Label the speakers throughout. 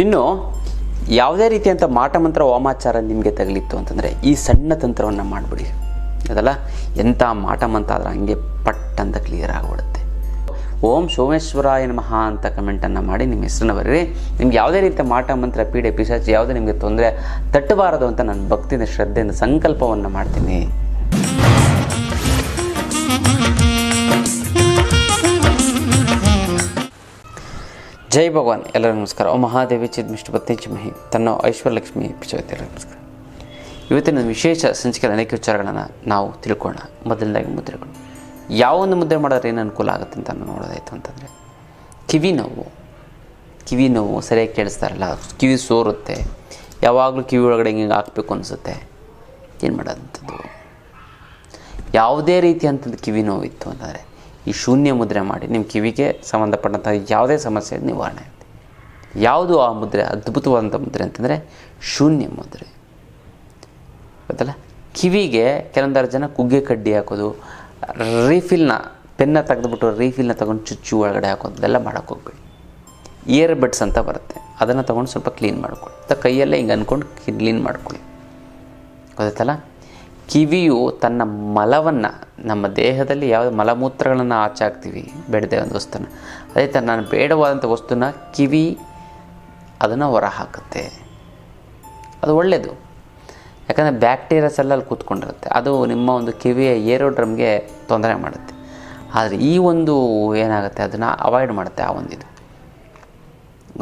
Speaker 1: ಇನ್ನು ಯಾವುದೇ ರೀತಿಯಂಥ ಮಾಟಮಂತ್ರ ವಾಮಾಚಾರ ನಿಮಗೆ ತಗಲಿತ್ತು ಅಂತಂದರೆ ಈ ಸಣ್ಣ ತಂತ್ರವನ್ನು ಮಾಡಿಬಿಡಿ. ಅದಲ್ಲ ಎಂಥ ಮಾಟಮಂತ್ರ ಆದ್ರೆ ಹಂಗೆ ಪಟ್ ಅಂತ ಕ್ಲಿಯರ್ ಆಗಿಬಿಡುತ್ತೆ. ಓಂ ಸೋಮೇಶ್ವರಾಯ ನಮಃ ಅಂತ ಕಮೆಂಟನ್ನು ಮಾಡಿ ನಿಮ್ಮ ಹೆಸರನ್ನು ಬರೀರಿ. ನಿಮ್ಗೆ ಯಾವುದೇ ರೀತಿಯ ಮಾಟಮಂತ್ರ ಪೀಡೆ ಪಿಶಾಚಿ ಯಾವುದೇ ನಿಮಗೆ ತೊಂದರೆ ತಟ್ಟಬಾರದು ಅಂತ ನಾನು ಭಕ್ತಿಯಿಂದ ಶ್ರದ್ಧೆಯಿಂದ ಸಂಕಲ್ಪವನ್ನು ಮಾಡ್ತೀನಿ. ಜೈ ಭಗವಾನ್. ಎಲ್ಲರಿಗೂ ನಮಸ್ಕಾರ. ಓ ಮಹಾದೇವಿ ಚಿದ್ಮಿಷ್ಟು ಪತ್ನಿಚಿಮಹಿ ತನ್ನೋ ಐಶ್ವರ್ಯಲಕ್ಷ್ಮಿ ಪಿಚೋತಿ. ಎಲ್ಲರಿಗೂ ನಮಸ್ಕಾರ. ಇವತ್ತಿನ ವಿಶೇಷ ಸಂಚಿಕೆಯ ಅನೇಕ ವಿಚಾರಗಳನ್ನು ನಾವು ತಿಳ್ಕೊಳ್ಳೋಣ. ಮೊದಲನೇದಾಗಿ ಮುದ್ರೆಗಳು. ಯಾವೊಂದು ಮುದ್ರೆ ಮಾಡಿದ್ರೆ ಏನು ಅನುಕೂಲ ಆಗುತ್ತೆ ಅಂತ ನೋಡೋದಾಯಿತು ಅಂತಂದರೆ ಕಿವಿ ನೋವು ಸರಿಯಾಗಿ ಕೇಳಿಸ್ತಾರಲ್ಲ, ಕಿವಿ ಸೋರುತ್ತೆ, ಯಾವಾಗಲೂ ಕಿವಿ ಒಳಗಡೆ ಹಿಂಗೆ ಹಾಕಬೇಕು ಅನಿಸುತ್ತೆ. ಏನು ಮಾಡೋದಂಥದ್ದು? ಯಾವುದೇ ರೀತಿಯಂಥದ್ದು ಕಿವಿ ನೋವು ಇತ್ತು ಅಂತಂದರೆ ಈ ಶೂನ್ಯ ಮುದ್ರೆ ಮಾಡಿ ನಿಮ್ಮ ಕಿವಿಗೆ ಸಂಬಂಧಪಟ್ಟಂಥ ಯಾವುದೇ ಸಮಸ್ಯೆ ನಿವಾರಣೆ ಆಗುತ್ತೆ. ಯಾವುದು ಆ ಮುದ್ರೆ? ಅದ್ಭುತವಾದಂಥ ಮುದ್ರೆ ಅಂತಂದರೆ ಶೂನ್ಯ ಮುದ್ರೆ. ಗೊತ್ತಲ್ಲ, ಕಿವಿಗೆ ಕೆಲವೊಂದಾರು ಜನ ಕುಗ್ಗೆ ಕಡ್ಡಿ ಹಾಕೋದು, ರೀಫಿಲ್ನ ಪೆನ್ನ ತೆಗೆದುಬಿಟ್ಟು ರೀಫಿಲ್ನ ತೊಗೊಂಡು ಚುಚ್ಚು ಒಳಗಡೆ ಹಾಕೋದು, ಇದೆಲ್ಲ ಮಾಡೋಕ್ಕೆ ಹೋಗ್ಬೇಡಿ. ಇಯರ್ ಬಡ್ಸ್ ಅಂತ ಬರುತ್ತೆ, ಅದನ್ನು ತೊಗೊಂಡು ಸ್ವಲ್ಪ ಕ್ಲೀನ್ ಮಾಡ್ಕೊಳ್ಳಿ. ಕೈಯಲ್ಲೇ ಹಿಂಗೆ ಅಂದ್ಕೊಂಡು ಕ್ಲೀನ್ ಮಾಡ್ಕೊಳ್ಳಿ. ಗೊತ್ತಲ್ಲ, ಕಿವಿಯು ತನ್ನ ಮಲವನ್ನು ನಮ್ಮ ದೇಹದಲ್ಲಿ ಯಾವ ಮಲಮೂತ್ರಗಳನ್ನು ಆಚೆ ಹಾಕ್ತೀವಿ, ಬೇಡದೆ ಒಂದು ವಸ್ತುನ, ಅದೇ ಥರ ನಾನು ಬೇಡವಾದಂಥ ವಸ್ತುನ ಕಿವಿ ಅದನ್ನು ಹೊರ ಹಾಕುತ್ತೆ. ಅದು ಒಳ್ಳೆಯದು, ಯಾಕಂದರೆ ಬ್ಯಾಕ್ಟೀರಿಯಾಸ್ ಎಲ್ಲ ಅಲ್ಲಿ ಕೂತ್ಕೊಂಡಿರುತ್ತೆ. ಅದು ನಿಮ್ಮ ಒಂದು ಕಿವಿಯ ಏರೋಡ್ರಮ್ಗೆ ತೊಂದರೆ ಮಾಡುತ್ತೆ. ಆದರೆ ಈ ಒಂದು ಏನಾಗುತ್ತೆ, ಅದನ್ನು ಅವಾಯ್ಡ್ ಮಾಡುತ್ತೆ. ಆ ಒಂದು ಇದು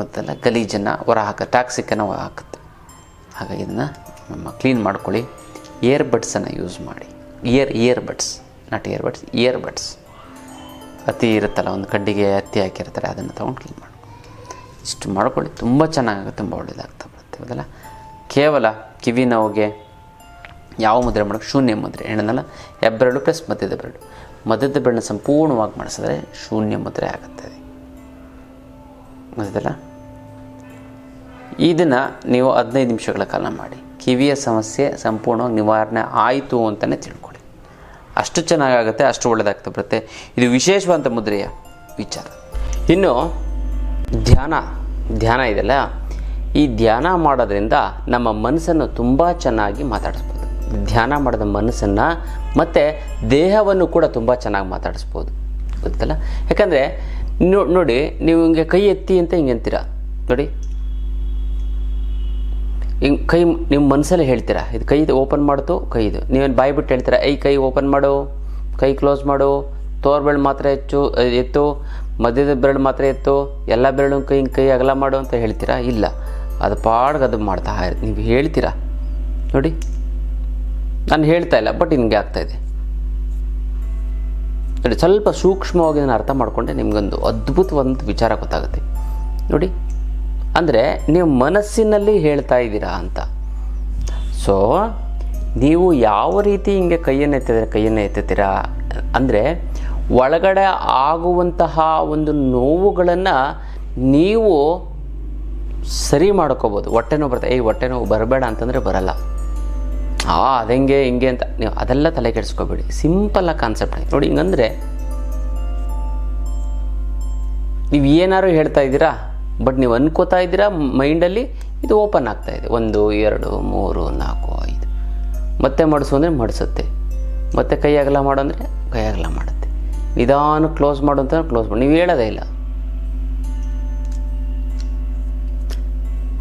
Speaker 1: ಗೊತ್ತಲ್ಲ, ಗಲೀಜನ್ನು ಹೊರ ಹಾಕುತ್ತೆ, ಟಾಕ್ಸಿಕ್ಕನ್ನು ಹೊರ ಹಾಕುತ್ತೆ. ಹಾಗಾಗಿ ಇದನ್ನು ನಮ್ಮ ಕ್ಲೀನ್ ಮಾಡ್ಕೊಳ್ಳಿ. ಇಯರ್ ಬಡ್ಸನ್ನು ಯೂಸ್ ಮಾಡಿ. Ear buds, not ear buds, ear buds. ಹತ್ತಿ ಇರುತ್ತಲ್ಲ, ಒಂದು ಕಡ್ಡಿಗೆ ಹತ್ತಿ ಹಾಕಿರ್ತಾರೆ, ಅದನ್ನು ತೊಗೊಂಡು ಕ್ಲೀನ್ ಮಾಡ್ಕೊಳ್ಳಿ. ಇಷ್ಟು ಮಾಡ್ಕೊಳ್ಳಿ, ತುಂಬ ಚೆನ್ನಾಗುತ್ತೆ, ತುಂಬ ಒಳ್ಳೆಯದಾಗ್ತಾ ಬರುತ್ತೆ. ಅದಲ್ಲ, ಕೇವಲ ಕಿವಿ ನೋವಿಗೆ ಯಾವ ಮುದ್ರೆ ಮಾಡೋಕ್ಕೆ? ಶೂನ್ಯ ಮುದ್ರೆ. ಹೆಣ್ಣನಲ್ಲ, ಹೆಬ್ಬೆರಳು ಪ್ಲಸ್ ಮಧ್ಯದ ಬೆರಳನ್ನ ಸಂಪೂರ್ಣವಾಗಿ ಮಾಡಿಸಿದ್ರೆ ಶೂನ್ಯ ಮುದ್ರೆ ಆಗುತ್ತದೆ. ಗೊತ್ತಲ್ಲ, ಇದನ್ನು ನೀವು 15 ನಿಮಿಷಗಳ ಕಾಲ ಮಾಡಿ. ಕಿವಿಯ ಸಮಸ್ಯೆ ಸಂಪೂರ್ಣವಾಗಿ ನಿವಾರಣೆ ಆಯಿತು ಅಂತಲೇ ತಿಳ್ಕೊಳ್ಳಿ. ಅಷ್ಟು ಚೆನ್ನಾಗಾಗುತ್ತೆ, ಅಷ್ಟು ಒಳ್ಳೆಯದಾಗ್ತಾ ಬರುತ್ತೆ. ಇದು ವಿಶೇಷವಾದಂಥ ಮುದ್ರೆಯ ವಿಚಾರ. ಇನ್ನು ಧ್ಯಾನ ಇದೆಯಲ್ಲ, ಈ ಧ್ಯಾನ ಮಾಡೋದ್ರಿಂದ ನಮ್ಮ ಮನಸ್ಸನ್ನು ತುಂಬ ಚೆನ್ನಾಗಿ ಮಾತಾಡಿಸ್ಬೋದು. ಧ್ಯಾನ ಮಾಡಿದ ಮನಸ್ಸನ್ನು ಮತ್ತು ದೇಹವನ್ನು ಕೂಡ ತುಂಬ ಚೆನ್ನಾಗಿ ಮಾತಾಡಿಸ್ಬೋದು. ಗೊತ್ತಲ್ಲ, ಯಾಕಂದರೆ ನೋಡಿ, ನೀವು ಹಿಂಗೆ ಕೈ ಎತ್ತಿ ಅಂತ ಹಿಂಗೆ ಅಂತೀರ ನೋಡಿ, ಹಿಂಗೆ ಕೈ ನಿಮ್ಮ ಮನಸ್ಸಲ್ಲೇ ಹೇಳ್ತೀರಾ, ಇದು ಕೈ ಓಪನ್ ಮಾಡ್ತು, ಕೈ ಇದು. ನೀವೇನು ಬಾಯಿ ಬಿಟ್ಟು ಹೇಳ್ತೀರಾ, ಕೈ ಓಪನ್ ಮಾಡು, ಕೈ ಕ್ಲೋಸ್ ಮಾಡು, ತೋರ್ಬೆರಳು ಮಾತ್ರ ಎತ್ತು, ಮಧ್ಯದ ಬೆರಳು ಮಾತ್ರ ಎತ್ತು, ಎಲ್ಲ ಬೆರಳು ಕೈ ಅಗಲ ಮಾಡು ಅಂತ ಹೇಳ್ತೀರಾ? ಇಲ್ಲ, ಅದು ಪಾಡ್ಗೆ ಅದು ಮಾಡ್ತಾ ನೀವು ಹೇಳ್ತೀರಾ ನೋಡಿ. ನಾನು ಹೇಳ್ತಾ ಇಲ್ಲ, ಬಟ್ ಹಿಂಗೆ ಆಗ್ತಾಯಿದೆ ನೋಡಿ. ಸ್ವಲ್ಪ ಸೂಕ್ಷ್ಮವಾಗಿ ನಾನು ಅರ್ಥ ಮಾಡಿಕೊಂಡೆ ನಿಮಗೊಂದು ಅದ್ಭುತವಾದಂಥ ವಿಚಾರ ಗೊತ್ತಾಗುತ್ತೆ ನೋಡಿ. ಅಂದರೆ ನೀವು ಮನಸ್ಸಿನಲ್ಲಿ ಹೇಳ್ತಾ ಇದ್ದೀರಾ ಅಂತ. ಸೊ ನೀವು ಯಾವ ರೀತಿ ಹಿಂಗೆ ಕೈಯನ್ನು ಎತ್ತುತ್ತೀರಾ ಅಂದರೆ ಒಳಗಡೆ ಆಗುವಂತಹ ಒಂದು ನೋವುಗಳನ್ನು ನೀವು ಸರಿ ಮಾಡ್ಕೋಬೋದು. ಹೊಟ್ಟೆ ನೋವು ಬರುತ್ತೆ, ಹೊಟ್ಟೆ ನೋವು ಬರಬೇಡ ಅಂತಂದರೆ ಬರಲ್ಲ. ಅದಂಗೆ ಹಿಂಗೆ ಅಂತ ನೀವು ಅದೆಲ್ಲ ತಲೆ ಕೆಡಿಸ್ಕೋಬೇಡಿ. ಸಿಂಪಲ್ಲಾಗಿ ಕಾನ್ಸೆಪ್ಟ್ ನೋಡಿ. ಹಿಂಗಂದರೆ ನೀವು ಏನಾದ್ರು ಹೇಳ್ತಾ ಇದ್ದೀರಾ, ಬಟ್ ನೀವು ಅನ್ಕೋತಾ ಇದ್ದೀರಾ ಮೈಂಡಲ್ಲಿ, ಇದು ಓಪನ್ ಆಗ್ತಾಯಿದೆ. 1 2 3 4 5 ಮತ್ತೆ ಮಾಡಿಸು ಅಂದರೆ ಮಾಡಿಸುತ್ತೆ, ಮತ್ತೆ ಕೈ ಅಗಲ ಮಾಡು ಅಂದರೆ ಕೈ ಅಗಲ ಮಾಡುತ್ತೆ. ನಿಧಾನ ಕ್ಲೋಸ್ ಮಾಡು ಅಂತ ಕ್ಲೋಸ್ ಮಾಡಿ, ನೀವು ಹೇಳೋದೇ ಇಲ್ಲ.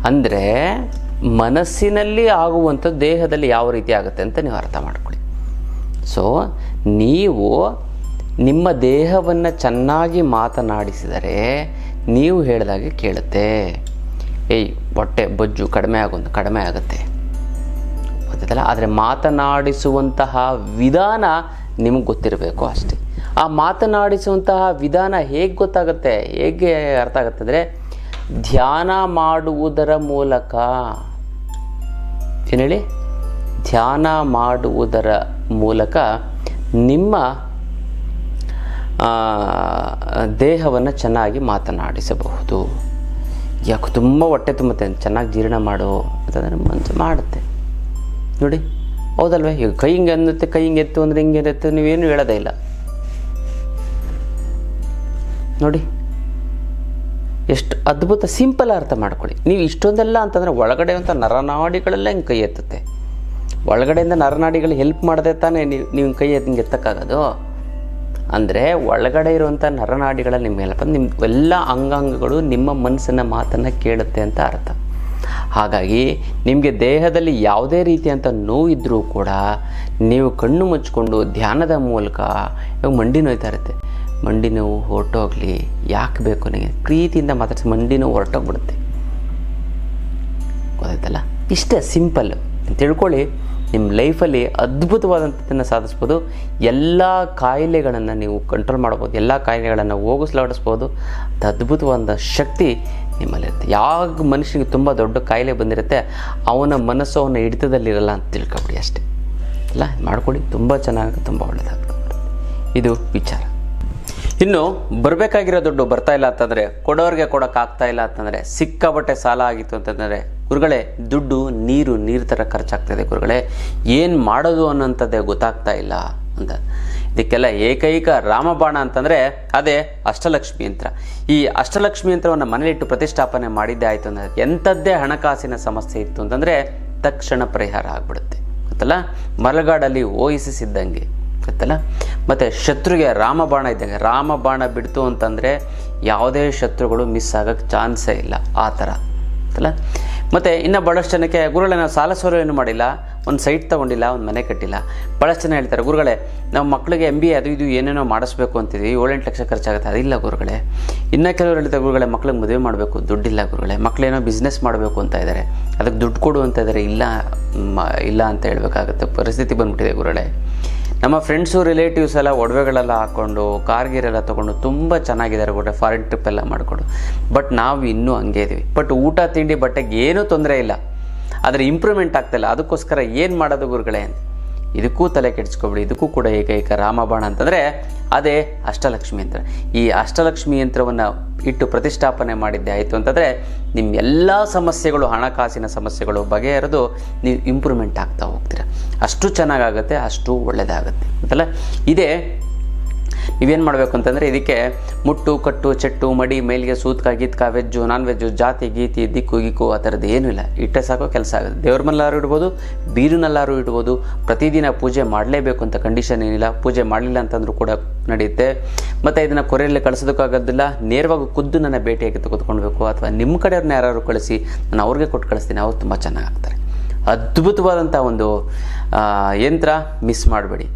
Speaker 1: ಅಂದರೆ ಮನಸ್ಸಿನಲ್ಲಿ ಆಗುವಂಥದ್ದು ದೇಹದಲ್ಲಿ ಯಾವ ರೀತಿ ಆಗುತ್ತೆ ಅಂತ ನೀವು ಅರ್ಥ ಮಾಡ್ಕೊಳ್ಳಿ. ಸೊ ನೀವು ನಿಮ್ಮ ದೇಹವನ್ನು ಚೆನ್ನಾಗಿ ಮಾತನಾಡಿಸಿದರೆ ನೀವು ಹೇಳಿದಾಗೆ ಕೇಳುತ್ತೆ. ಹೊಟ್ಟೆ ಬೊಜ್ಜು ಕಡಿಮೆ ಆಗುತ್ತೆ ಗೊತ್ತಲ್ಲ. ಆದರೆ ಮಾತನಾಡಿಸುವಂತಹ ವಿಧಾನ ನಿಮಗೆ ಗೊತ್ತಿರಬೇಕು ಅಷ್ಟೇ. ಆ ಮಾತನಾಡಿಸುವಂತಹ ವಿಧಾನ ಹೇಗೆ ಗೊತ್ತಾಗುತ್ತೆ, ಹೇಗೆ ಅರ್ಥ ಆಗುತ್ತೆ ಅಂದರೆ ಧ್ಯಾನ ಮಾಡುವುದರ ಮೂಲಕ. ಏನು ಹೇಳಿ? ಧ್ಯಾನ ಮಾಡುವುದರ ಮೂಲಕ ನಿಮ್ಮ ದೇಹವನ್ನು ಚೆನ್ನಾಗಿ ಮಾತನಾಡಿಸಬಹುದು. ಯಾಕೆ ತುಂಬ ಹೊಟ್ಟೆ ತುಂಬುತ್ತೆ, ಚೆನ್ನಾಗಿ ಜೀರ್ಣ ಮಾಡು ಅಂತಂದರೆ ಮನಸ್ಸು ಮಾಡುತ್ತೆ ನೋಡಿ. ಹೌದಲ್ವೇ? ಈಗ ಕೈ ಹಿಂಗೆ ಅನ್ನುತ್ತೆ, ಕೈ ಹಿಂಗೆ ಎತ್ತು ಅಂದರೆ ಹಿಂಗೆ ಎತ್ತು, ನೀವೇನು ಹೇಳೋದೇ ಇಲ್ಲ ನೋಡಿ. ಎಷ್ಟು ಅದ್ಭುತ, ಸಿಂಪಲ್ ಅರ್ಥ ಮಾಡ್ಕೊಳ್ಳಿ. ನೀವು ಇಷ್ಟೊಂದೆಲ್ಲ ಅಂತಂದರೆ ಒಳಗಡೆ ಅಂತ ನರನಾಡಿಗಳೆಲ್ಲ ಹಿಂಗೆ ಕೈ ಎತ್ತುತ್ತೆ. ಒಳಗಡೆಯಿಂದ ನರನಾಡಿಗಳು ಹೆಲ್ಪ್ ಮಾಡದೆ ತಾನೇ ನೀವು ಕೈ ಹಿಂಗೆ ಎತ್ತಕ್ಕಾಗೋದು. ಅಂದರೆ ಒಳಗಡೆ ಇರುವಂಥ ನರನಾಡಿಗಳಲ್ಲಿ ನಿಮ್ಮ ಹೆಲ್ಪ್, ನಿಮ್ಮ ಎಲ್ಲ ಅಂಗಾಂಗಗಳು ನಿಮ್ಮ ಮನಸ್ಸಿನ ಮಾತನ್ನು ಕೇಳುತ್ತೆ ಅಂತ ಅರ್ಥ. ಹಾಗಾಗಿ ನಿಮಗೆ ದೇಹದಲ್ಲಿ ಯಾವುದೇ ರೀತಿಯಂಥ ನೋವು ಇದ್ದರೂ ಕೂಡ ನೀವು ಕಣ್ಣು ಮುಚ್ಕೊಂಡು ಧ್ಯಾನದ ಮೂಲಕ, ಇವಾಗ ಮಂಡಿ ನೋಯ್ತಾ ಇರುತ್ತೆ, ಮಂಡಿ ನೋವು ಹೊರಟೋಗ್ಲಿ, ಯಾಕೆ ಬೇಕು ನನಗೆ ಪ್ರೀತಿಯಿಂದ ಮಾತಾಡಿಸಿ ಮಂಡಿ ನೋವು ಹೊರಟೋಗ್ಬಿಡುತ್ತೆ. ಗೊತ್ತಾಯ್ತಲ್ಲ? ಇಷ್ಟೇ ಸಿಂಪಲ್ ತಿಳ್ಕೊಳ್ಳಿ. ನಿಮ್ಮ ಲೈಫಲ್ಲಿ ಅದ್ಭುತವಾದಂಥದ್ದನ್ನು ಸಾಧಿಸ್ಬೋದು. ಎಲ್ಲ ಕಾಯಿಲೆಗಳನ್ನು ನೀವು ಕಂಟ್ರೋಲ್ ಮಾಡ್ಬೋದು, ಎಲ್ಲ ಕಾಯಿಲೆಗಳನ್ನು ಹೋಗಿಸ್ಲಾಡಿಸ್ಬೋದು. ಅದು ಅದ್ಭುತವಾದ ಶಕ್ತಿ ನಿಮ್ಮಲ್ಲಿರುತ್ತೆ. ಯಾವ ಮನುಷ್ಯನಿಗೆ ತುಂಬ ದೊಡ್ಡ ಕಾಯಿಲೆ ಬಂದಿರುತ್ತೆ, ಅವನ ಮನಸ್ಸು ಅವನ ಹಿಡಿತದಲ್ಲಿರಲ್ಲ ಅಂತ ತಿಳ್ಕೊಬಿಡಿ ಅಷ್ಟೇ. ಅಲ್ಲ, ಮಾಡ್ಕೊಳ್ಳಿ, ತುಂಬ ಚೆನ್ನಾಗಿ, ತುಂಬ ಒಳ್ಳೆಯದಾಗ್ತದೆ. ಇದು ವಿಚಾರ. ಇನ್ನು ಬರಬೇಕಾಗಿರೋ ದುಡ್ಡು ಬರ್ತಾ ಇಲ್ಲ ಅಂತಂದರೆ, ಕೊಡೋರಿಗೆ ಕೊಡೋಕ್ಕಾಗ್ತಾ ಇಲ್ಲ ಅಂತಂದರೆ, ಸಿಕ್ಕಾಬಟ್ಟೆ ಸಾಲ ಆಗಿತ್ತು ಅಂತಂದರೆ, ಗುರುಗಳೇ ದುಡ್ಡು ನೀರು ಥರ ಖರ್ಚಾಗ್ತಾಯಿದೆ ಗುರುಗಳೇ, ಏನು ಮಾಡೋದು ಅನ್ನೋಂಥದ್ದೇ ಗೊತ್ತಾಗ್ತಾ ಇಲ್ಲ ಅಂತ. ಇದಕ್ಕೆಲ್ಲ ಏಕೈಕ ರಾಮಬಾಣ ಅಂತಂದರೆ ಅದೇ ಅಷ್ಟಲಕ್ಷ್ಮಿ ಯಂತ್ರ. ಈ ಅಷ್ಟಲಕ್ಷ್ಮಿ ಯಂತ್ರವನ್ನು ಮನೇಲಿಟ್ಟು ಪ್ರತಿಷ್ಠಾಪನೆ ಮಾಡಿದ್ದೇ ಆಯಿತು ಅಂದರೆ, ಎಂಥದ್ದೇ ಹಣಕಾಸಿನ ಸಮಸ್ಯೆ ಇತ್ತು ಅಂತಂದರೆ ತಕ್ಷಣ ಪರಿಹಾರ ಆಗಿಬಿಡುತ್ತೆ. ಗೊತ್ತಲ್ಲ? ಮರಗಾಡಲ್ಲಿ ಓಹಿಸಿದ್ದಂಗೆ ಗೊತ್ತಲ್ಲ? ಮತ್ತು ಶತ್ರುಗೆ ರಾಮಬಾಣ ಇದ್ದಂಗೆ. ರಾಮಬಾಣ ಬಿಡ್ತು ಅಂತಂದರೆ ಯಾವುದೇ ಶತ್ರುಗಳು ಮಿಸ್ ಆಗೋಕ್ಕೆ ಚಾನ್ಸೇ ಇಲ್ಲ, ಆ ಥರ ಗೊತ್ತಲ್ಲ? ಮತ್ತು ಇನ್ನು ಭಾಳಷ್ಟು ಜನಕ್ಕೆ, ಗುರುಗಳೇ ನಾವು ಸಾಲ ಸೋಲ ಏನು ಮಾಡಿಲ್ಲ, ಒಂದು ಸೈಟ್ ತೊಗೊಂಡಿಲ್ಲ, ಒಂದು ಮನೆ ಕಟ್ಟಿಲ್ಲ. ಭಾಳಷ್ಟು ಜನ ಹೇಳ್ತಾರೆ, ಗುರುಗಳೇ ನಾವು ಮಕ್ಕಳಿಗೆ MBA ಅದು ಇದು ಏನೇನೋ ಮಾಡಿಸ್ಬೇಕು ಅಂತಿದ್ವಿ, 7-8 ಲಕ್ಷ ಖರ್ಚಾಗುತ್ತೆ. ಅದಿಲ್ಲ ಗುರುಗಳೇ. ಇನ್ನು ಕೆಲವರು ಹೇಳ್ತಾರೆ, ಗುರುಗಳೇ ಮಕ್ಳಿಗೆ ಮದುವೆ ಮಾಡಬೇಕು, ದುಡ್ಡಿಲ್ಲ ಗುರುಗಳೇ. ಮಕ್ಕಳೇನೋ ಬಿಸ್ನೆಸ್ ಮಾಡಬೇಕು ಅಂತ ಇದ್ದಾರೆ, ಅದಕ್ಕೆ ದುಡ್ಡು ಕೊಡು ಅಂತ ಇದ್ದಾರೆ. ಇಲ್ಲ ಅಂತ ಹೇಳಬೇಕಾಗುತ್ತೆ, ಪರಿಸ್ಥಿತಿ ಬಂದ್ಬಿಟ್ಟಿದೆ ಗುರುಗಳೇ. ನಮ್ಮ ಫ್ರೆಂಡ್ಸು ರಿಲೇಟಿವ್ಸ್ ಎಲ್ಲ ಒಡವೆಗಳೆಲ್ಲ ಹಾಕ್ಕೊಂಡು ಕಾರ್ಗಿರೆಲ್ಲ ತೊಗೊಂಡು ತುಂಬ ಚೆನ್ನಾಗಿದ್ದಾರೆ ಗುರುಗಳೇ, ಫಾರಿನ್ ಟ್ರಿಪ್ ಎಲ್ಲ ಮಾಡಿಕೊಂಡು. ಬಟ್ ನಾವು ಇನ್ನೂ ಹಂಗೆ ಇದ್ದೀವಿ. ಬಟ್ ಊಟ ತಿಂಡಿ ಬಟ್ಟೆಗೆ ಏನೂ ತೊಂದರೆ ಇಲ್ಲ, ಆದರೆ ಇಂಪ್ರೂವ್ಮೆಂಟ್ ಆಗ್ತಾಯಿಲ್ಲ. ಅದಕ್ಕೋಸ್ಕರ ಏನು ಮಾಡೋದು ಗುರುಗಳೇ ಅಂತ. ಇದಕ್ಕೂ ತಲೆ ಕೆಡಿಸ್ಕೊಬಿಡಿ. ಇದಕ್ಕೂ ಕೂಡ ಏಕೈಕ ರಾಮಬಾಣ ಅಂತಂದರೆ ಅದೇ ಅಷ್ಟಲಕ್ಷ್ಮಿ ಯಂತ್ರ. ಈ ಅಷ್ಟಲಕ್ಷ್ಮಿ ಯಂತ್ರವನ್ನು ಇಟ್ಟು ಪ್ರತಿಷ್ಠಾಪನೆ ಮಾಡಿದ್ದೆ ಆಯಿತು ಅಂತಂದರೆ ನಿಮ್ಮ ಎಲ್ಲ ಸಮಸ್ಯೆಗಳು, ಹಣಕಾಸಿನ ಸಮಸ್ಯೆಗಳು ಬಗೆಹರಿದು ನೀವು ಇಂಪ್ರೂವ್ಮೆಂಟ್ ಆಗ್ತಾ ಹೋಗ್ತೀರ. ಅಷ್ಟು ಚೆನ್ನಾಗಾಗುತ್ತೆ, ಅಷ್ಟು ಒಳ್ಳೆಯದಾಗುತ್ತೆ ಅಂತಲ್ಲ. ಇದೇ ನೀವೇನು ಮಾಡಬೇಕು ಅಂತಂದರೆ, ಇದಕ್ಕೆ ಮುಟ್ಟು ಕಟ್ಟು ಚೆಟ್ಟು ಮಡಿ ಮೇಲಿಗೆ ಸೂತ್ಕ ಗೀತ್ಕ ವೆಜ್ಜು ನಾನ್ ವೆಜ್ಜು ಜಾತಿ ಗೀತಿ ದಿಕ್ಕು ಗಿಕ್ಕು ಆ ಥರದ್ದು ಏನೂ ಇಲ್ಲ. ಇಟ್ಟೆ ಸಾಕೋ ಕೆಲಸ ಆಗುತ್ತೆ. ದೇವ್ರ ಮನೆಲ್ಲಾರು ಇಡ್ಬೋದು, ಬೀರಿನಲ್ಲಾರು ಇಡ್ಬೋದು. ಪ್ರತಿದಿನ ಪೂಜೆ ಮಾಡಲೇಬೇಕು ಅಂತ ಕಂಡೀಷನ್ ಏನಿಲ್ಲ. ಪೂಜೆ ಮಾಡಲಿಲ್ಲ ಅಂತಂದ್ರೂ ಕೂಡ ನಡೆಯುತ್ತೆ. ಮತ್ತು ಇದನ್ನು ಕೊರೆಯಲ್ಲಿ ಕಳಿಸೋದಕ್ಕಾಗೋದಿಲ್ಲ. ನೇರವಾಗಿ ಖುದ್ದು ನನ್ನ ಭೇಟಿಯಾಗಿ ತೆಗೆದುಕೊಳ್ಬೇಕು, ಅಥವಾ ನಿಮ್ಮ ಕಡೆಯವ್ರನ್ನ ಯಾರು ಕಳಿಸಿ ನಾನು ಅವ್ರಿಗೆ ಕೊಟ್ಟು ಕಳಿಸ್ತೀನಿ, ಅವ್ರು ತುಂಬ ಚೆನ್ನಾಗಾಗ್ತಾರೆ. ಅದ್ಭುತವಾದಂಥ ಒಂದು ಯಂತ್ರ, ಮಿಸ್ ಮಾಡಬೇಡಿ.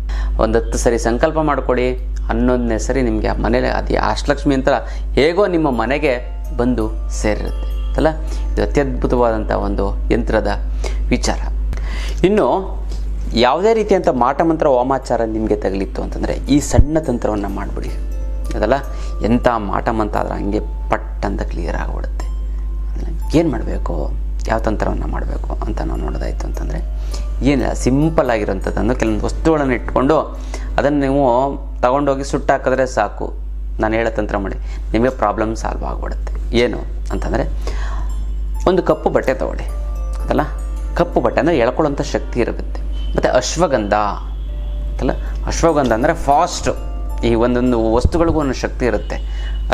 Speaker 1: ಒಂದು 10 ಸರಿ ಸಂಕಲ್ಪ ಮಾಡಿಕೊಡಿ, 11ನೇ ಸರಿ ನಿಮಗೆ ಆ ಮನೇಲಿ ಅದು ಅಷ್ಟಲಕ್ಷ್ಮಿ ಯಂತ್ರ ಹೇಗೋ ನಿಮ್ಮ ಮನೆಗೆ ಬಂದು ಸೇರಿರುತ್ತೆ ಅಲ್ಲ. ಇದು ಅತ್ಯದ್ಭುತವಾದಂಥ ಒಂದು ಯಂತ್ರದ ವಿಚಾರ. ಇನ್ನು ಯಾವುದೇ ರೀತಿಯಂಥ ಮಾಟ ಮಂತ್ರ ವಾಮಾಚಾರ ನಿಮಗೆ ತಗಲಿತ್ತು ಅಂತಂದರೆ ಈ ಸಣ್ಣ ತಂತ್ರವನ್ನು ಮಾಡಿಬಿಡಿ. ಅದಲ್ಲ, ಎಂಥ ಮಾಟ ಮಂತ್ರ ಆದ್ರೆ ಹಂಗೆ ಪಟ್ ಅಂತ ಕ್ಲಿಯರ್ ಆಗಿಬಿಡುತ್ತೆ. ಏನು ಮಾಡಬೇಕು, ಯಾವ ತಂತ್ರವನ್ನು ಮಾಡಬೇಕು ಅಂತ ನಾವು ನೋಡೋದಾಯಿತು ಅಂತಂದರೆ, ಏನಿಲ್ಲ, ಸಿಂಪಲ್ ಆಗಿರೋಂಥದ್ದನ್ನು ಕೆಲವೊಂದು ವಸ್ತುಗಳನ್ನು ಇಟ್ಕೊಂಡು ಅದನ್ನು ನೀವು ತಗೊಂಡೋಗಿ ಸುಟ್ಟಾಕಿದ್ರೆ ಸಾಕು. ನಾನು ಹೇಳೋ ತಂತ್ರ ಮಾಡಿ ನಿಮಗೆ ಪ್ರಾಬ್ಲಮ್ ಸಾಲ್ವ್ ಆಗಿಬಿಡುತ್ತೆ. ಏನು ಅಂತಂದರೆ, ಒಂದು ಕಪ್ಪು ಬಟ್ಟೆ ತೊಗೊಳ್ಳಿ. ಅದಲ್ಲ, ಕಪ್ಪು ಬಟ್ಟೆ ಅಂದರೆ ಎಳ್ಕೊಳ್ಳೋಂಥ ಶಕ್ತಿ ಇರುತ್ತೆ. ಮತ್ತು ಅಶ್ವಗಂಧ ಅಂತಲ್ಲ, ಅಶ್ವಗಂಧ ಅಂದರೆ ಫಾಸ್ಟು. ಈ ಒಂದೊಂದು ವಸ್ತುಗಳಿಗೂ ಒಂದು ಶಕ್ತಿ ಇರುತ್ತೆ.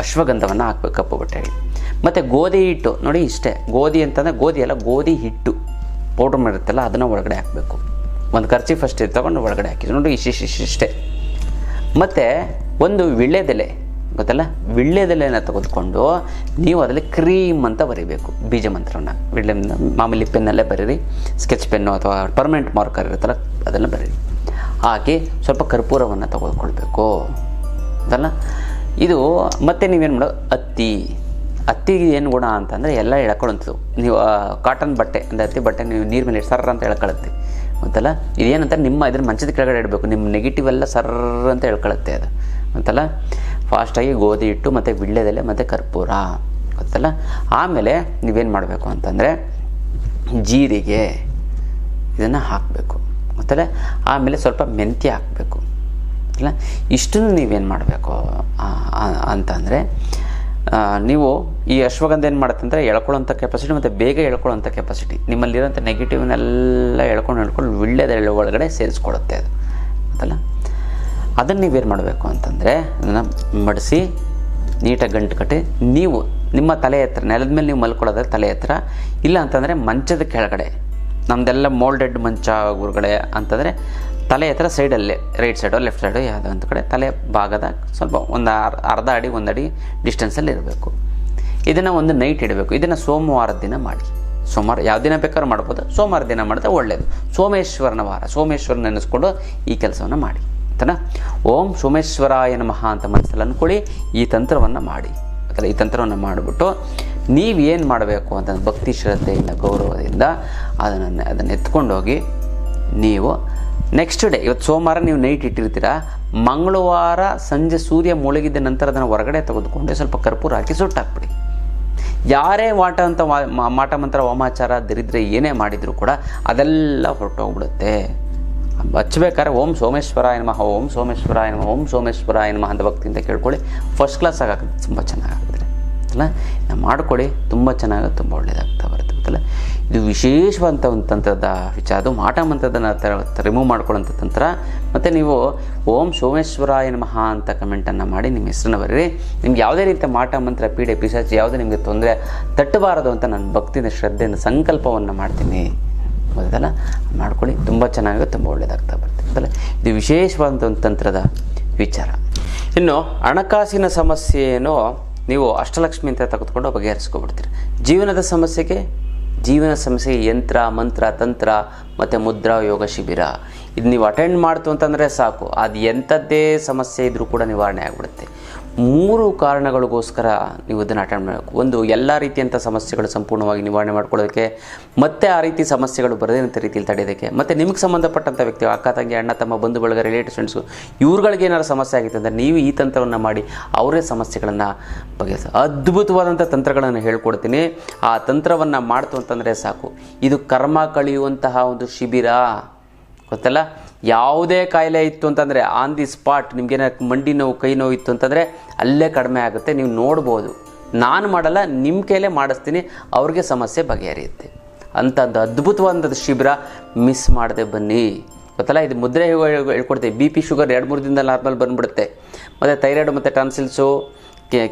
Speaker 1: ಅಶ್ವಗಂಧವನ್ನು ಹಾಕ್ಬೇಕು ಕಪ್ಪು ಬಟ್ಟೆಗೆ. ಮತ್ತು ಗೋಧಿ ಹಿಟ್ಟು ನೋಡಿ, ಇಷ್ಟೇ. ಗೋಧಿ ಅಂತಂದರೆ ಗೋಧಿ ಅಲ್ಲ, ಗೋಧಿ ಹಿಟ್ಟು ಪೌಡ್ರ್ ಮಾಡಿರುತ್ತಲ್ಲ, ಅದನ್ನು ಒಳಗಡೆ ಹಾಕಬೇಕು. ಒಂದು ಖರ್ಚಿ ಫಸ್ಟ್ ತೊಗೊಂಡು ಒಳಗಡೆ ಹಾಕಿದ್ರು ನೋಡಿ, ಇಷ್ಟೇ. ಮತ್ತು ಒಂದು ವಿಳ್ಯದೆಲೆ ಗೊತ್ತಲ್ಲ, ವಿಳ್ಯದೆಲೆಯನ್ನು ತೆಗೆದುಕೊಂಡು ನೀವು ಅದರಲ್ಲಿ ಕ್ರೀಮ್ ಅಂತ ಬರೀಬೇಕು ಬೀಜ ಮಂತ್ರವನ್ನು. ಮಾಮೂಲಿ ಪೆನ್ನಲ್ಲೇ ಬರೀರಿ, ಸ್ಕೆಚ್ ಪೆನ್ನು ಅಥವಾ ಪರ್ಮನೆಂಟ್ ಮಾರ್ಕರ್ ಇರುತ್ತಲ್ಲ ಅದನ್ನು ಬರೀರಿ. ಹಾಕಿ ಸ್ವಲ್ಪ ಕರ್ಪೂರವನ್ನು ತೆಗೆದುಕೊಳ್ಬೇಕು ಅದಲ್ಲ. ಇದು ಮತ್ತು ನೀವೇನು ಮಾಡೋದು, ಹತ್ತಿಗೆ ಏನು ಗುಣ ಅಂತಂದರೆ ಎಲ್ಲ ಎಳ್ಕೊಳ್ಳೋಂಥದ್ದು. ನೀವು ಕಾಟನ್ ಬಟ್ಟೆ ಅಂದರೆ ಹತ್ತಿ ಬಟ್ಟೆ ನೀವು ನೀರು ಮೇಲೆ ಸರ್ರ ಅಂತ ಎಳ್ಕೊಳ್ಳುತ್ತೆ ಗೊತ್ತಲ್ಲ. ಇದೇನಂತಾರೆ, ನಿಮ್ಮ ಇದ್ರ ಮಂಚದ ಕೆಳಗಡೆ ಇಡಬೇಕು. ನಿಮ್ಮ ನೆಗೆಟಿವ್ ಎಲ್ಲ ಸರ್ರ ಅಂತ ಎಳ್ಕೊಳ್ಳುತ್ತೆ ಅದು ಗೊತ್ತಲ್ಲ. ಫಾಸ್ಟಾಗಿ ಗೋಧಿ ಹಿಟ್ಟು ಮತ್ತು ವಿಳ್ಯದೆಲೆ ಮತ್ತು ಕರ್ಪೂರ ಗೊತ್ತಲ್ಲ. ಆಮೇಲೆ ನೀವೇನು ಮಾಡಬೇಕು ಅಂತಂದರೆ ಜೀರಿಗೆ ಇದನ್ನು ಹಾಕಬೇಕು ಗೊತ್ತಲ್ಲ. ಆಮೇಲೆ ಸ್ವಲ್ಪ ಮೆಂತ್ಯ ಹಾಕಬೇಕು ಅಲ್ಲ. ಇಷ್ಟನ್ನು ನೀವೇನು ಮಾಡಬೇಕು ಅಂತಂದರೆ, ನೀವು ಈ ಅಶ್ವಗಂಧ ಏನು ಮಾಡುತ್ತೆ ಅಂದರೆ ಎಳ್ಕೊಳ್ಳೋಂಥ ಕೆಪಾಸಿಟಿ ಮತ್ತು ಬೇಗ ಎಳ್ಕೊಳ್ಳೋಂಥ ಕೆಪಾಸಿಟಿ, ನಿಮ್ಮಲ್ಲಿರೋಂಥ ನೆಗೆಟಿವ್ನೆಲ್ಲ ಎಳ್ಕೊಂಡು ವಿಳ್ಯದೆಲೆ ಒಳಗಡೆ ಸೇರಿಸ್ಕೊಳ್ಳುತ್ತೆ ಅದು ಅದಲ್ಲ. ಅದನ್ನು ನೀವೇನು ಮಾಡಬೇಕು ಅಂತಂದರೆ ಅದನ್ನು ಮಡಿಸಿ ನೀಟಾಗಿ ಗಂಟು ಕಟ್ಟಿ ನೀವು ನಿಮ್ಮ ತಲೆ ಹತ್ರ, ನೆಲದ ಮೇಲೆ ನೀವು ಮಲ್ಕೊಳ್ಳೋದ್ರೆ ತಲೆ ಹತ್ರ, ಇಲ್ಲ ಅಂತಂದರೆ ಮಂಚದ ಕೆಳಗಡೆ, ನಮ್ಮದೆಲ್ಲ ಮೋಲ್ಡೆಡ್ ಮಂಚ ಗುರುಗಡೆ ಅಂತಂದರೆ ತಲೆ ಹತ್ರ ಸೈಡಲ್ಲೇ, ರೈಟ್ ಸೈಡೋ ಲೆಫ್ಟ್ ಸೈಡೋ ಯಾವುದೋ ಒಂದು ಕಡೆ ತಲೆ ಭಾಗದ ಸ್ವಲ್ಪ ಒಂದು ಅರ್ಧ ಅಡಿ 1 ಅಡಿ ಡಿಸ್ಟೆನ್ಸಲ್ಲಿ ಇರಬೇಕು. ಇದನ್ನು ಒಂದು ನೈಟ್ ಇಡಬೇಕು. ಇದನ್ನು ಸೋಮವಾರದ ದಿನ ಮಾಡಿ. ಸೋಮವಾರ ಯಾವ ದಿನ ಬೇಕಾದ್ರೂ ಮಾಡ್ಬೋದು, ಸೋಮವಾರ ದಿನ ಮಾಡಿದ್ರೆ ಒಳ್ಳೆಯದು. ಸೋಮೇಶ್ವರನ ವಾರ, ಸೋಮೇಶ್ವರನ ನೆನೆಸ್ಕೊಂಡು ಈ ಕೆಲಸವನ್ನು ಮಾಡಿ ಆಯ್ತನಾ. ಓಂ ಸೋಮೇಶ್ವರಾಯ ನಮಃ ಅಂತ ಮನಸ್ಸಲ್ಲಿ ಅಂದ್ಕೊಳ್ಳಿ. ಈ ತಂತ್ರವನ್ನು ಮಾಡಿ ಈ ತಂತ್ರವನ್ನು ಮಾಡಿಬಿಟ್ಟು ನೀವೇನು ಮಾಡಬೇಕು ಅಂತಂದು ಭಕ್ತಿ ಶ್ರದ್ಧೆಯಿಂದ ಗೌರವದಿಂದ ಅದನ್ನು ಎತ್ಕೊಂಡೋಗಿ ನೀವು ನೆಕ್ಸ್ಟ್ ಡೇ, ಇವತ್ತು ಸೋಮವಾರ ನೀವು ನೈಟ್ ಇಟ್ಟಿರ್ತೀರ, ಮಂಗಳವಾರ ಸಂಜೆ ಸೂರ್ಯ ಮುಳುಗಿದ ನಂತರ ಅದನ್ನು ಹೊರಗಡೆ ತೆಗೆದುಕೊಂಡು ಸ್ವಲ್ಪ ಕರ್ಪೂರ ಹಾಕಿ ಸುಟ್ಟಾಕ್ಬಿಡಿ. ಯಾರೇ ಮಾಟ ಮಂತ್ರ ವಾಮಾಚಾರ ದರಿದ್ರೆ ಏನೇ ಮಾಡಿದರೂ ಕೂಡ ಅದೆಲ್ಲ ಹೊರಟೋಗ್ಬಿಡುತ್ತೆ. ಹಚ್ಬೇಕಾದ್ರೆ ಓಂ ಸೋಮೇಶ್ವರಾಯ ನಮಃ, ಓಂ ಸೋಮೇಶ್ವರಾಯ ನಮಃ, ಓಂ ಸೋಮೇಶ್ವರಾಯ ನಮಃ ಅಂತ ಭಕ್ತಿಯಿಂದ ಕೇಳ್ಕೊಳ್ಳಿ. ಫಸ್ಟ್ ಕ್ಲಾಸ್ ಆಗುತ್ತೆ, ತುಂಬ ಚೆನ್ನಾಗಾಗುತ್ತೆ ಅಲ್ಲ. ನಾವು ಮಾಡ್ಕೊಳ್ಳಿ, ತುಂಬ ಚೆನ್ನಾಗುತ್ತೆ, ತುಂಬ ಒಳ್ಳೆಯದಾಗ್ತಾ ಬರುತ್ತೆ ಗೊತ್ತಲ್ಲ. ಇದು ವಿಶೇಷವಾದಂಥ ಒಂದು ತಂತ್ರದ ವಿಚಾರ. ಅದು ಮಾಟ ಮಂತ್ರದನ್ನು ರಿಮೂವ್ ಮಾಡ್ಕೊಳ್ಳೋಂಥ ತಂತ್ರ. ಮತ್ತು ನೀವು ಓಂ ಸೋಮೇಶ್ವರಾಯ ನಮಃ ಅಂತ ಕಮೆಂಟನ್ನು ಮಾಡಿ ನಿಮ್ಮ ಹೆಸರನ್ನು ಬರೀರಿ. ನಿಮ್ಗೆ ಯಾವುದೇ ರೀತಿಯ ಮಾಟ ಮಂತ್ರ ಪೀಡೆ ಪಿಶಾಚಿ ಯಾವುದೇ ನಿಮಗೆ ತೊಂದರೆ ತಟ್ಟಬಾರದು ಅಂತ ನಾನು ಭಕ್ತಿಯಿಂದ ಶ್ರದ್ಧೆಯಿಂದ ಸಂಕಲ್ಪವನ್ನು ಮಾಡ್ತೀನಿ ಗೊತ್ತಲ್ಲ. ಮಾಡ್ಕೊಳ್ಳಿ, ತುಂಬ ಚೆನ್ನಾಗಿ ತುಂಬ ಒಳ್ಳೆಯದಾಗ್ತಾ ಬರುತ್ತೆ ಗೊತ್ತಲ್ಲ. ಇದು ವಿಶೇಷವಾದಂಥ ಒಂದು ತಂತ್ರದ ವಿಚಾರ. ಇನ್ನು ಹಣಕಾಸಿನ ಸಮಸ್ಯೆಯನ್ನು ನೀವು ಅಷ್ಟಲಕ್ಷ್ಮಿ ಅಂತ ತೆಗೆದುಕೊಂಡು ಬಗೆಹರಿಸ್ಕೊಬಿಡ್ತೀರಿ. ಜೀವನ ಸಮಸ್ಯೆಗೆ ಯಂತ್ರ ಮಂತ್ರ ತಂತ್ರ ಮತ್ತು ಮುದ್ರಾ ಯೋಗ ಶಿಬಿರ ಇದು ನೀವು ಅಟೆಂಡ್ ಮಾಡ್ತು ಅಂತಂದರೆ ಸಾಕು, ಅದು ಎಂಥದ್ದೇ ಸಮಸ್ಯೆ ಇದ್ದರೂ ಕೂಡ ನಿವಾರಣೆ ಆಗಿಬಿಡುತ್ತೆ. 3 ಕಾರಣಗಳಿಗೋಸ್ಕರ ನೀವು ಇದನ್ನು ಅಟೆಂಡ್ ಮಾಡಬೇಕು. ಒಂದು, ಎಲ್ಲ ರೀತಿಯಂಥ ಸಮಸ್ಯೆಗಳು ಸಂಪೂರ್ಣವಾಗಿ ನಿವಾರಣೆ ಮಾಡ್ಕೊಳ್ಳೋದಕ್ಕೆ, ಮತ್ತು ಆ ರೀತಿ ಸಮಸ್ಯೆಗಳು ಬರದೇನಂಥ ರೀತಿಯಲ್ಲಿ ತಡೆಯೋದಕ್ಕೆ, ಮತ್ತು ನಿಮಗೆ ಸಂಬಂಧಪಟ್ಟಂಥ ವ್ಯಕ್ತಿ, ಅಕ್ಕ ತಂಗಿ ಅಣ್ಣ ತಮ್ಮ ಬಂಧು ಬಳಗ ರಿಲೇಟಿವ್ ಫ್ರೆಂಡ್ಸು ಇವ್ರುಗಳಿಗೆ ಏನಾದ್ರು ಸಮಸ್ಯೆ ಆಗಿತ್ತು ಅಂದರೆ ನೀವು ಈ ತಂತ್ರವನ್ನು ಮಾಡಿ ಅವರೇ ಸಮಸ್ಯೆಗಳನ್ನು ಬಗೆಹರಿಸ ಅದ್ಭುತವಾದಂಥ ತಂತ್ರಗಳನ್ನು ಹೇಳ್ಕೊಡ್ತೀನಿ. ಆ ತಂತ್ರವನ್ನು ಮಾಡ್ತು ಅಂತಂದರೆ ಸಾಕು. ಇದು ಕರ್ಮ ಕಳೆಯುವಂತಹ ಒಂದು ಶಿಬಿರ ಗೊತ್ತಲ್ಲ. ಯಾವುದೇ ಕಾಯಿಲೆ ಇತ್ತು ಅಂತಂದರೆ ಆನ್ ದಿ ಸ್ಪಾಟ್ ನಿಮಗೇನ ಮಂಡಿ ನೋವು ಕೈ ನೋವು ಇತ್ತು ಅಂತಂದರೆ ಅಲ್ಲೇ ಕಡಿಮೆ ಆಗುತ್ತೆ. ನೀವು ನೋಡ್ಬೋದು. ನಾನು ಮಾಡಲ್ಲ, ನಿಮ್ಮ ಕೈಲೇ ಮಾಡಿಸ್ತೀನಿ, ಅವ್ರಿಗೆ ಸಮಸ್ಯೆ ಬಗೆಹರಿಯುತ್ತೆ. ಅಂಥದ್ದು ಅದ್ಭುತವಾದಂಥ ಶಿಬಿರ ಮಿಸ್ ಮಾಡದೆ ಬನ್ನಿ ಗೊತ್ತಲ್ಲ. ಇದು ಮುದ್ರೆ ಹೇಳ್ಕೊಡ್ತೀವಿ. BP ಶುಗರ್ 2-3 ದಿನದಲ್ಲಿ ನಾರ್ಮಲ್ ಬಂದುಬಿಡುತ್ತೆ. ಮತ್ತು ಥೈರಾಯ್ಡ್ ಮತ್ತು ಟಾನ್ಸಿಲ್ಸು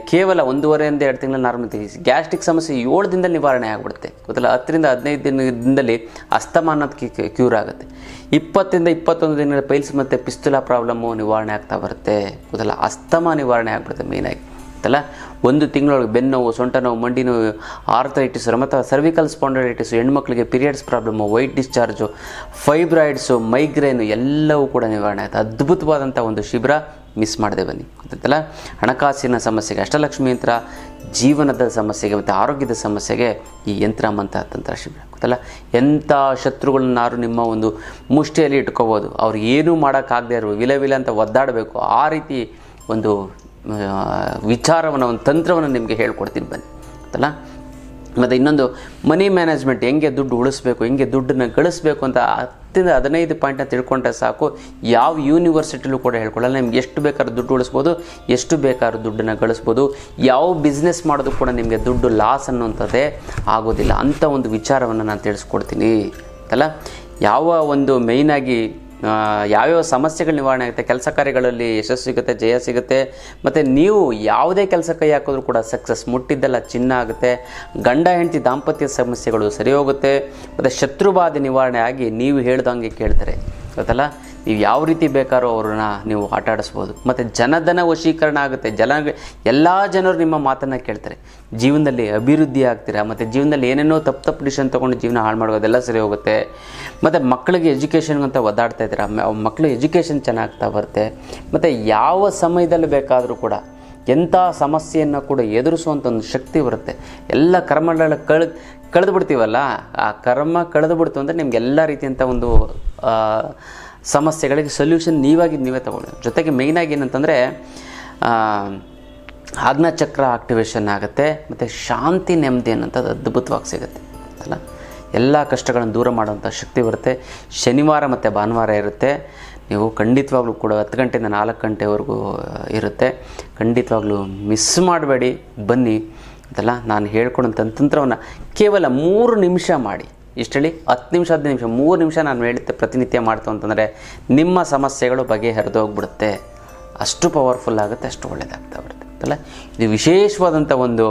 Speaker 1: ಕೇವಲ 1.5 2 ತಿಂಗಳ ನಾರ್ಮಲ್. ಗ್ಯಾಸ್ಟ್ರಿಕ್ ಸಮಸ್ಯೆ 7 ದಿನದಲ್ಲಿ ನಿವಾರಣೆ ಆಗಿಬಿಡುತ್ತೆ ಗೊತ್ತಲ್ಲ. 10 ರಿಂದ 15 ದಿನದಲ್ಲಿ ಅಸ್ತಮ ಅನ್ನೋದು ಕ್ಯೂರ್ ಆಗುತ್ತೆ. 20 ರಿಂದ 21 ದಿನಗಳ ಪೈಲ್ಸ್ ಮತ್ತು ಪಿಸ್ತುಲಾ ಪ್ರಾಬ್ಲಮ್ಮು ನಿವಾರಣೆ ಆಗ್ತಾ ಬರುತ್ತೆ ಗೊತ್ತಲ್ಲ. ಅಸ್ತಮ ನಿವಾರಣೆ ಆಗಿಬಿಡುತ್ತೆ ಮೇಯ್ನಾಗಿ ಗೊತ್ತಲ್ಲ. 1 ತಿಂಗಳೊಳಗೆ ಬೆನ್ನೋವು, ಸೊಂಟ ನೋವು, ಮಂಡಿ ನೋವು, ಆರ್ಥರೈಟಿಸ್ ಮತ್ತು ಸರ್ವಿಕಲ್ ಸ್ಪಾಂಡಲೈಟಿಸು, ಹೆಣ್ಮಕ್ಳಿಗೆ periods problem, white discharge, fibroids, migraine ಎಲ್ಲವೂ ಕೂಡ ನಿವಾರಣೆ ಆಗುತ್ತೆ. ಅದ್ಭುತವಾದಂಥ ಒಂದು ಶಿಬಿರ ಮಿಸ್ ಮಾಡದೆ ಬನ್ನಿ ಗೊತ್ತಲ್ಲ. ಹಣಕಾಸಿನ ಸಮಸ್ಯೆಗೆ ಅಷ್ಟಲಕ್ಷ್ಮಿ ಯಂತ್ರ, ಜೀವನದ ಸಮಸ್ಯೆಗೆ ಮತ್ತು ಆರೋಗ್ಯದ ಸಮಸ್ಯೆಗೆ ಈ ಯಂತ್ರ ಮಂತ್ರ ತಂತ್ರ ಶಿಬಿರ ಗೊತ್ತಲ್ಲ. ಎಂಥ ಶತ್ರುಗಳನ್ನಾರು ನಿಮ್ಮ ಒಂದು ಮುಷ್ಟಿಯಲ್ಲಿ ಇಟ್ಕೋಬೋದು. ಅವ್ರು ಏನೂ ಮಾಡೋಕ್ಕಾಗದೇ ಇರೋ ವಿಲ ಅಂತ ಒದ್ದಾಡಬೇಕು. ಆ ರೀತಿ ಒಂದು ವಿಚಾರವನ್ನು, ಒಂದು ತಂತ್ರವನ್ನು ನಿಮಗೆ ಹೇಳ್ಕೊಡ್ತೀನಿ ಬನ್ನಿ ಗೊತ್ತಲ್ಲ. ಮತ್ತು ಇನ್ನೊಂದು, ಮನಿ ಮ್ಯಾನೇಜ್ಮೆಂಟ್, ಹೆಂಗೆ ದುಡ್ಡು ಉಳಿಸ್ಬೇಕು, ಹೆಂಗೆ ದುಡ್ಡನ್ನು ಗಳಿಸ್ಬೇಕು ಅಂತ 10 ರಿಂದ 15 ಪಾಯಿಂಟ್ನ ತಿಳ್ಕೊಂಡ್ರೆ ಸಾಕು. ಯಾವ ಯೂನಿವರ್ಸಿಟಿಲೂ ಕೂಡ ಹೇಳ್ಕೊಳ್ಳಲ್ಲ. ನಿಮ್ಗೆ ಎಷ್ಟು ಬೇಕಾದ್ರೂ ದುಡ್ಡು ಉಳಿಸ್ಬೋದು, ಎಷ್ಟು ಬೇಕಾದ್ರೂ ದುಡ್ಡನ್ನು ಗಳಿಸ್ಬೋದು. ಯಾವ ಬಿಸ್ನೆಸ್ ಮಾಡೋದು ಕೂಡ ನಿಮಗೆ ದುಡ್ಡು ಲಾಸ್ ಅನ್ನೋಂಥದ್ದೇ ಆಗೋದಿಲ್ಲ. ಅಂಥ ಒಂದು ವಿಚಾರವನ್ನು ನಾನು ತಿಳಿಸ್ಕೊಡ್ತೀನಿ ಅಲ್ಲ. ಯಾವ ಒಂದು ಮೇಯ್ನಾಗಿ ಯಾವ್ಯಾವ ಸಮಸ್ಯೆಗಳು ನಿವಾರಣೆ ಆಗುತ್ತೆ, ಕೆಲಸ ಕಾರ್ಯಗಳಲ್ಲಿ ಯಶಸ್ಸು ಸಿಗುತ್ತೆ, ಜಯ ಸಿಗುತ್ತೆ. ಮತ್ತು ನೀವು ಯಾವುದೇ ಕೆಲಸ ಕೈ ಹಾಕಿದ್ರೂ ಕೂಡ ಸಕ್ಸಸ್, ಮುಟ್ಟಿದ್ದೆಲ್ಲ ಚಿನ್ನ ಆಗುತ್ತೆ. ಗಂಡ ಹೆಂಡತಿ ದಾಂಪತ್ಯ ಸಮಸ್ಯೆಗಳು ಸರಿ ಹೋಗುತ್ತೆ. ಮತ್ತು ಶತ್ರುಬಾಧೆ ನಿವಾರಣೆ ಆಗಿ ನೀವು ಹೇಳ್ದಂಗೆ ಕೇಳ್ತಾರೆ ಗೊತ್ತಲ್ಲ. ನೀವು ಯಾವ ರೀತಿ ಬೇಕಾದ್ರೂ ಅವ್ರನ್ನ ನೀವು ಆಟ ಆಡಿಸ್ಬೋದು. ಮತ್ತು ಜನಧನ ವಶೀಕರಣ ಆಗುತ್ತೆ. ಎಲ್ಲ ಜನರು ನಿಮ್ಮ ಮಾತನ್ನು ಕೇಳ್ತಾರೆ. ಜೀವನದಲ್ಲಿ ಅಭಿವೃದ್ಧಿ ಆಗ್ತೀರಾ. ಮತ್ತು ಜೀವನದಲ್ಲಿ ಏನೇನೋ ತಪ್ಪು ಡಿಸಿಷನ್ ತೊಗೊಂಡು ಜೀವನ ಹಾಳು ಮಾಡೋದೆಲ್ಲ ಸರಿ ಹೋಗುತ್ತೆ. ಮತ್ತು ಮಕ್ಕಳಿಗೆ ಎಜುಕೇಷನ್ಗಂತ ಒದ್ದಾಡ್ತಾ ಇದ್ದೀರಾ, ಮಕ್ಕಳು ಎಜುಕೇಷನ್ ಚೆನ್ನಾಗ್ತಾ ಬರುತ್ತೆ. ಮತ್ತು ಯಾವ ಸಮಯದಲ್ಲಿ ಬೇಕಾದರೂ ಕೂಡ ಎಂಥ ಸಮಸ್ಯೆಯನ್ನು ಕೂಡ ಎದುರಿಸುವಂಥ ಒಂದು ಶಕ್ತಿ ಬರುತ್ತೆ. ಎಲ್ಲ ಕರ್ಮಗಳ ಕಳೆದು ಬಿಡ್ತೀವಲ್ಲ, ಆ ಕರ್ಮ ಕಳೆದು ಬಿಡ್ತು ಅಂದರೆ ನಿಮ್ಗೆ ಎಲ್ಲ ರೀತಿಯಂಥ ಒಂದು ಸಮಸ್ಯೆಗಳಿಗೆ ಸೊಲ್ಯೂಷನ್ ನೀವೇ ತಗೊಳ್ಳಿ. ಜೊತೆಗೆ ಮೇಯ್ನಾಗಿ ಏನಂತಂದರೆ ಆಜ್ಞಾಚಕ್ರ ಆಕ್ಟಿವೇಶನ್ ಆಗುತ್ತೆ. ಮತ್ತು ಶಾಂತಿ ನೆಮ್ಮದಿ ಅನ್ನೋಂಥದ್ದು ಅದ್ಭುತವಾಗಿ ಸಿಗುತ್ತೆ ಅಲ್ಲ. ಎಲ್ಲ ಕಷ್ಟಗಳನ್ನು ದೂರ ಮಾಡುವಂಥ ಶಕ್ತಿ ಬರುತ್ತೆ. ಶನಿವಾರ ಮತ್ತು ಭಾನುವಾರ ಇರುತ್ತೆ. ನೀವು ಖಂಡಿತವಾಗ್ಲೂ ಕೂಡ 10 ಗಂಟೆಯಿಂದ 4 ಗಂಟೆವರೆಗೂ ಇರುತ್ತೆ. ಖಂಡಿತವಾಗ್ಲೂ ಮಿಸ್ ಮಾಡಬೇಡಿ, ಬನ್ನಿ ಅದಲ್ಲ. ನಾನು ಹೇಳ್ಕೊಡೋಂಥ ತಂತ್ರವನ್ನು ಕೇವಲ 3 ನಿಮಿಷ ಮಾಡಿ. ಇಷ್ಟು ಹೇಳಿ 10 ನಿಮಿಷ 15 ನಿಮಿಷ 3 ನಿಮಿಷ ನಾನು ಹೇಳಿದ್ದೆ ಪ್ರತಿನಿತ್ಯ ಮಾಡ್ತು ಅಂತಂದರೆ ನಿಮ್ಮ ಸಮಸ್ಯೆಗಳು ಬಗೆಹರಿದೋಗ್ಬಿಡುತ್ತೆ. ಅಷ್ಟು ಪವರ್ಫುಲ್ ಆಗುತ್ತೆ, ಅಷ್ಟು ಒಳ್ಳೆಯದಾಗ್ತಾ ಬರುತ್ತೆ. ಅಲ್ಲ, ಇದು ವಿಶೇಷವಾದಂಥ ಒಂದು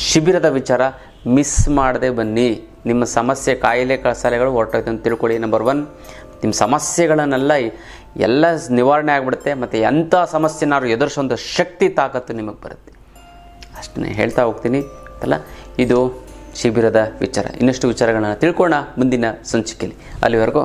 Speaker 1: ಶಿಬಿರದ ವಿಚಾರ. ಮಿಸ್ ಮಾಡದೆ ಬನ್ನಿ. ನಿಮ್ಮ ಸಮಸ್ಯೆ, ಕಾಯಿಲೆ ಕಸಾಲೆಗಳು ಹೊರಟೋಯ್ತು ಅಂತ ತಿಳ್ಕೊಳ್ಳಿ. ನಂಬರ್ 1, ನಿಮ್ಮ ಸಮಸ್ಯೆಗಳನ್ನೆಲ್ಲ ಎಲ್ಲ ನಿವಾರಣೆ ಆಗಿಬಿಡುತ್ತೆ. ಮತ್ತು ಎಂಥ ಸಮಸ್ಯೆನಾದ್ರು ಎದುರಿಸೋಂಥ ಶಕ್ತಿ, ತಾಕತ್ತು ನಿಮಗೆ ಬರುತ್ತೆ. ಅಷ್ಟನ್ನೇ ಹೇಳ್ತಾ ಹೋಗ್ತೀನಿ ಅಲ್ಲ. ಇದು ಶಿಬಿರದ ವಿಚಾರ. ಇನ್ನಷ್ಟು ವಿಚಾರಗಳನ್ನ ತಿಳ್ಕೊಳ್ಳೋಣ ಮುಂದಿನ ಸಂಚಿಕೆಯಲ್ಲಿ. ಅಲ್ಲಿವರೆಗೂ